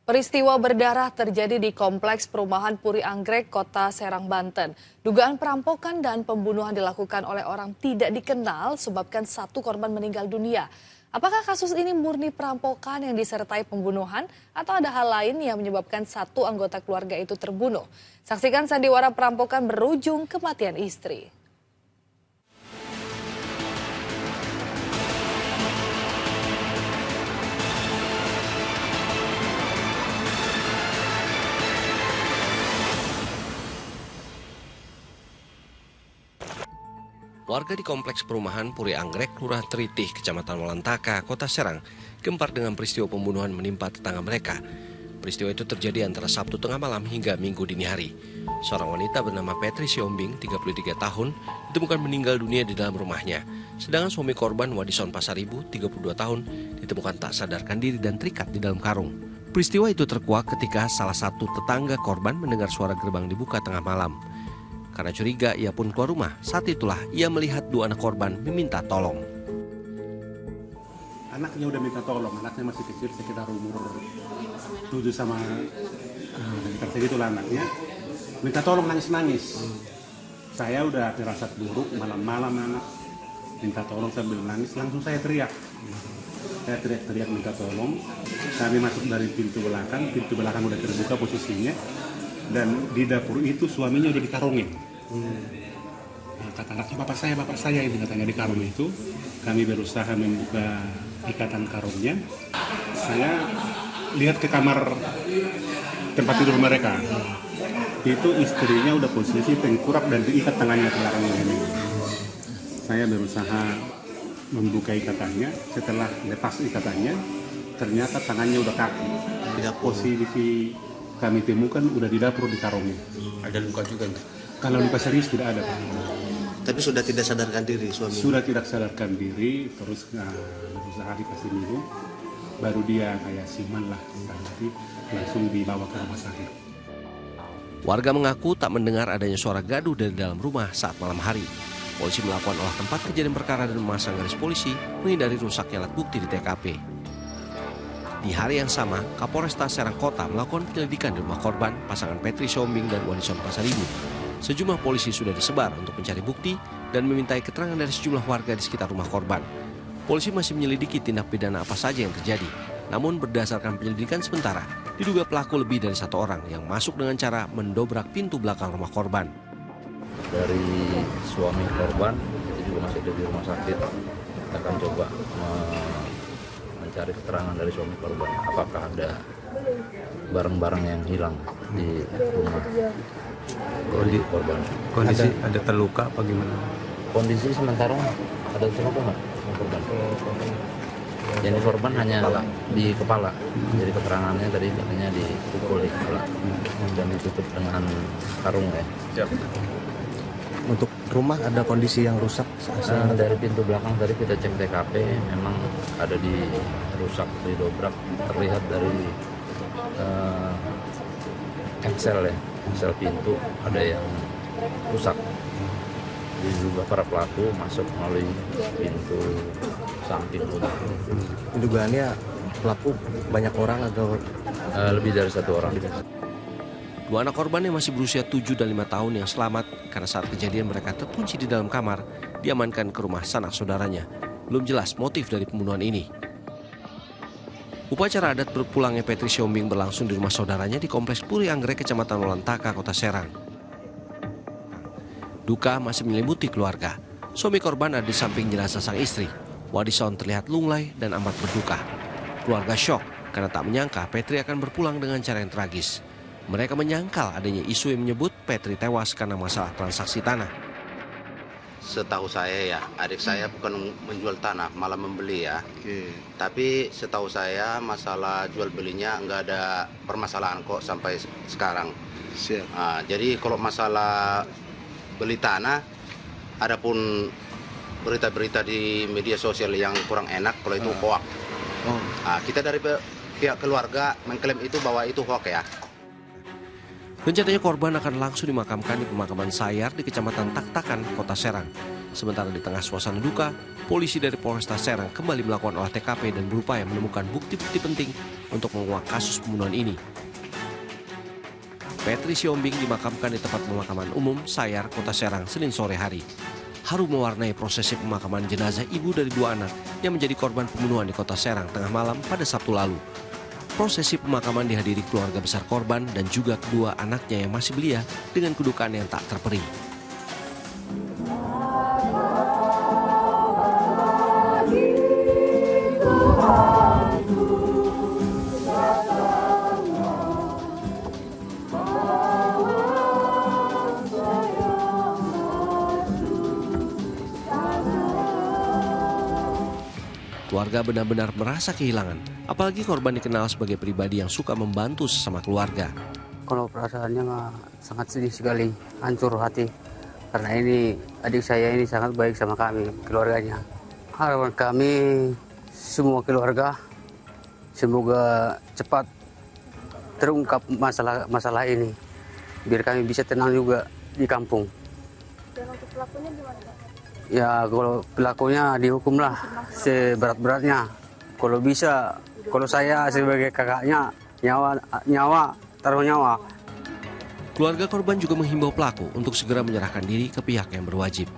Peristiwa berdarah terjadi di Kompleks Perumahan Puri Anggrek, Kota Serang, Banten. Dugaan perampokan dan pembunuhan dilakukan oleh orang tidak dikenal sebabkan satu korban meninggal dunia. Apakah kasus ini murni perampokan yang disertai pembunuhan atau ada hal lain yang menyebabkan satu anggota keluarga itu terbunuh? Saksikan sandiwara perampokan berujung kematian istri. Warga di Kompleks Perumahan Puri Anggrek, Kelurahan Teritih, Kecamatan Walantaka, Kota Serang, gempar dengan peristiwa pembunuhan menimpa tetangga mereka. Peristiwa itu terjadi antara Sabtu tengah malam hingga Minggu dini hari. Seorang wanita bernama Petri Siombing, 33 tahun, ditemukan meninggal dunia di dalam rumahnya. Sedangkan suami korban Wadison Pasaribu, 32 tahun, ditemukan tak sadarkan diri dan terikat di dalam karung. Peristiwa itu terkuak ketika salah satu tetangga korban mendengar suara gerbang dibuka tengah malam. Karena curiga, ia pun keluar rumah. Saat itulah ia melihat dua anak korban meminta tolong. Anaknya udah minta tolong, anaknya masih kecil sekitar umur 7 sama sekitar segitulah anaknya. Minta tolong nangis-nangis. Saya udah firasat buruk, malam-malam anak minta tolong sambil nangis, langsung saya teriak. Saya teriak-teriak minta tolong. Kami masuk dari pintu belakang udah terbuka posisinya. Dan di dapur itu suaminya udah dikarungin. Kata anaknya, bapak saya itu katanya di karung itu. Kami berusaha membuka ikatan karungnya. Saya lihat ke kamar tempat tidur mereka. Itu istrinya udah posisi tengkurap dan diikat tangannya ke belakangnya ini. Saya berusaha membuka ikatannya. Setelah lepas ikatannya, ternyata tangannya udah kaku. Tidak posisi kami temukan udah di dapur di karungnya. Ada luka juga enggak? Kalau luka serius tidak ada, Pak. Tapi sudah tidak sadarkan diri suami? Sudah tidak sadarkan diri, terus berusaha dikasih minum, baru dia kayak siman lah, nanti langsung dibawa ke rumah sakit. Warga mengaku tak mendengar adanya suara gaduh dari dalam rumah saat malam hari. Polisi melakukan olah tempat kejadian perkara dan memasang garis polisi menghindari rusaknya alat bukti di TKP. Di hari yang sama, Kapolresta Serang Kota melakukan penyelidikan di rumah korban, pasangan Petri Siombing dan Wadison Pasaribu. Sejumlah polisi sudah disebar untuk mencari bukti dan memintai keterangan dari sejumlah warga di sekitar rumah korban. Polisi masih menyelidiki tindak pidana apa saja yang terjadi. Namun berdasarkan penyelidikan sementara, diduga pelaku lebih dari satu orang yang masuk dengan cara mendobrak pintu belakang rumah korban. Dari suami korban, itu juga masih ada di rumah sakit. Kita akan coba mencari keterangan dari suami korban. Apakah ada barang-barang yang hilang di rumah korban. Kondisi ada terluka apa gimana? Kondisi sementara ada terluka nggak korban? Jadi korban hanya di kepala. Jadi keterangannya tadi katanya dipukul di kepala dan ditutup dengan karung ya. Untuk rumah ada kondisi yang rusak? Dari pintu belakang tadi kita cek TKP, memang ada rusak, didobrak, terlihat dari engsel pintu ada yang rusak. Diduga para pelaku masuk melalui pintu samping rumah. Dugaannya pelaku banyak orang atau lebih dari satu orang. Dua anak korban yang masih berusia 7 dan 5 tahun yang selamat karena saat kejadian mereka terkunci di dalam kamar diamankan ke rumah sanak saudaranya. Belum jelas motif dari pembunuhan ini. Upacara adat berpulangnya Petri Siombing berlangsung di rumah saudaranya di Kompleks Puri Anggrek, Kecamatan Walantaka, Kota Serang. Duka masih menyelimuti keluarga. Suami korban ada di samping jenazah sang istri. Wadison terlihat lunglai dan amat berduka. Keluarga syok karena tak menyangka Petri akan berpulang dengan cara yang tragis. Mereka menyangkal adanya isu yang menyebut Petri tewas karena masalah transaksi tanah. Setahu saya ya, adik saya bukan menjual tanah, malah membeli ya. Tapi setahu saya masalah jual belinya nggak ada permasalahan kok sampai sekarang. Jadi kalau masalah beli tanah, adapun berita-berita di media sosial yang kurang enak kalau itu hoax. Kita dari pihak keluarga mengklaim itu bahwa itu hoax ya. Rencananya korban akan langsung dimakamkan di pemakaman Sayar di Kecamatan Taktakan, Kota Serang. Sementara di tengah suasana duka, polisi dari Polresta Serang kembali melakukan olah TKP dan berupaya menemukan bukti-bukti penting untuk mengungkap kasus pembunuhan ini. Petri Siombing dimakamkan di tempat pemakaman umum Sayar, Kota Serang, Senin sore hari. Haru mewarnai prosesi pemakaman jenazah ibu dari 2 anak yang menjadi korban pembunuhan di Kota Serang tengah malam pada Sabtu lalu. Prosesi pemakaman dihadiri keluarga besar korban dan juga kedua anaknya yang masih belia dengan kedukaan yang tak terperi. Keluarga benar-benar merasa kehilangan, apalagi korban dikenal sebagai pribadi yang suka membantu sesama keluarga. Kalau perasaannya mah sangat sedih sekali, hancur hati. Karena ini adik saya ini sangat baik sama kami, keluarganya. Harapan kami semua keluarga semoga cepat terungkap masalah ini, biar kami bisa tenang juga di kampung. Dan untuk pelakunya gimana, Pak? Ya kalau pelakunya dihukumlah seberat-beratnya. Kalau bisa, kalau saya sebagai kakaknya nyawa taruh nyawa. Keluarga korban juga menghimbau pelaku untuk segera menyerahkan diri ke pihak yang berwajib.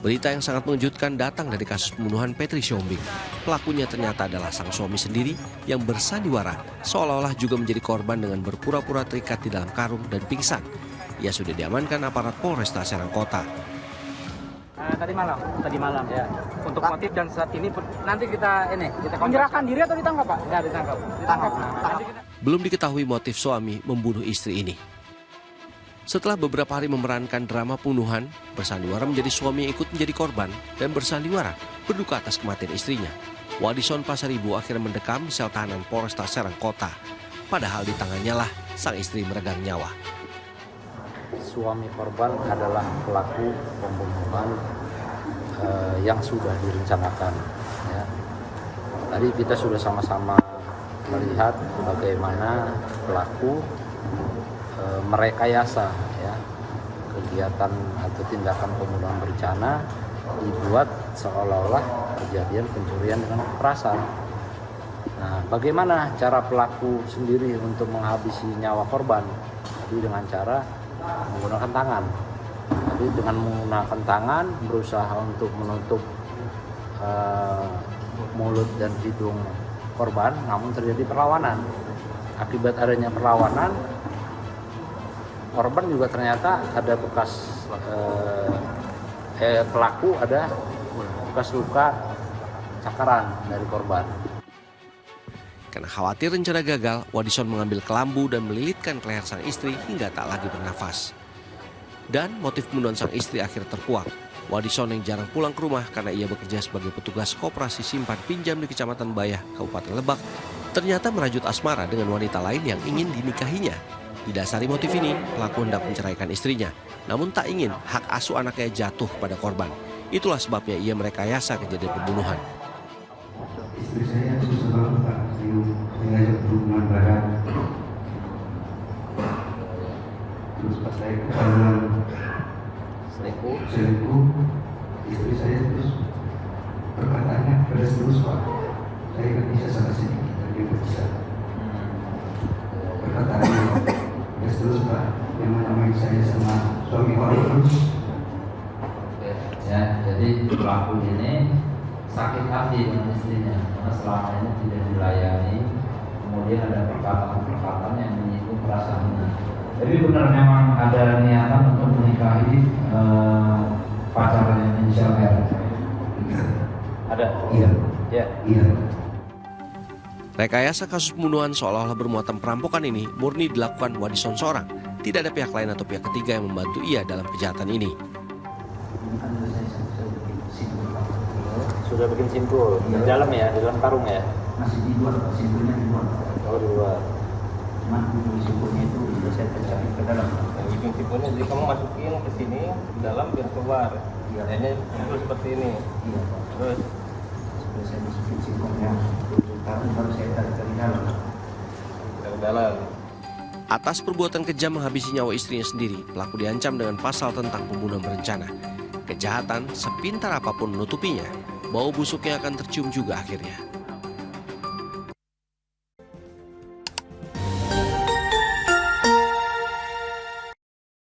Berita yang sangat mengejutkan datang dari kasus pembunuhan Petri Siombing. Pelakunya ternyata adalah sang suami sendiri yang bersandiwara seolah-olah juga menjadi korban dengan berpura-pura terikat di dalam karung dan pingsan. Ia sudah diamankan aparat Polresta Serang Kota. Tadi malam ya. Untuk motif dan saat ini nanti kita menyerahkan diri atau ditangkap, Pak? Ya, ditangkap. Belum diketahui motif suami membunuh istri ini. Setelah beberapa hari memerankan drama pembunuhan, bersandiwara menjadi suami yang ikut menjadi korban dan bersandiwara berduka atas kematian istrinya. Wadison Pasaribu akhirnya mendekam di sel tahanan Polresta Serang Kota. Padahal di tangannya lah sang istri meregang nyawa. Suami korban adalah pelaku pembunuhan yang sudah direncanakan. Ya. Tadi kita sudah sama-sama melihat bagaimana pelaku merekayasa ya, kegiatan atau tindakan pembunuhan berencana dibuat seolah-olah kejadian pencurian dengan kekerasan. Nah, bagaimana cara pelaku sendiri untuk menghabisi nyawa korban? Jadi dengan cara menggunakan tangan. Jadi dengan menggunakan tangan berusaha untuk menutup mulut dan hidung korban, namun terjadi perlawanan. Akibat adanya perlawanan, korban juga ternyata ada bekas pelaku ada bekas luka cakaran dari korban. Karena khawatir rencana gagal, Wadison mengambil kelambu dan melilitkan ke leher sang istri hingga tak lagi bernafas. Dan motif pembunuhan sang istri akhirnya terkuak. Wadison yang jarang pulang ke rumah karena ia bekerja sebagai petugas koperasi simpan pinjam di Kecamatan Bayah, Kabupaten Lebak, ternyata merajut asmara dengan wanita lain yang ingin dinikahinya. Didasari motif ini, pelaku hendak menceraikan istrinya, namun tak ingin hak asuh anaknya jatuh pada korban. Itulah sebabnya ia merekayasa kejadian pembunuhan. Istri saya susah banget, Pak. Saya berhubungan badan. Terus pas saya ketahuan selingkuh, istri saya terus perkataannya pedas terus, Pak. Saya kan bisa salah sedikit, tapi dia bisa. Perkataannya pedas terus, Pak. Yang menamai saya sama suami orang terus. Ya, jadi pelaku ini sakit hati dengan istrinya karena selama ini tidak dilayani, kemudian ada perkataan-perkataan yang menyinggung perasaannya. Jadi benar memang ada niatan untuk menikahi pacarnya inisial R. Ada? Iya. Ya. Iya. Rekayasa kasus pembunuhan seolah-olah bermuatan perampokan ini murni dilakukan Wadison seorang. Tidak ada pihak lain atau pihak ketiga yang membantu ia dalam kejahatan ini. Sudah bikin simpul di dalam ya, di dalam karung ya. Masih di luar, simpulnya di luar. Oh, di luar. Cuman simpulnya itu sudah saya pecahin ke dalam. Bikin simpulnya, jadi kamu masukin ke sini, di dalam biar keluar. Ini simpul seperti ini. Iya. Terus sudah saya masukin simpulnya, baru saya tarik ke dalam. ke dalam. Atas perbuatan kejam menghabisi nyawa istrinya sendiri, pelaku diancam dengan pasal tentang pembunuhan berencana. Kejahatan sepintar apapun menutupinya, bau busuknya akan tercium juga akhirnya.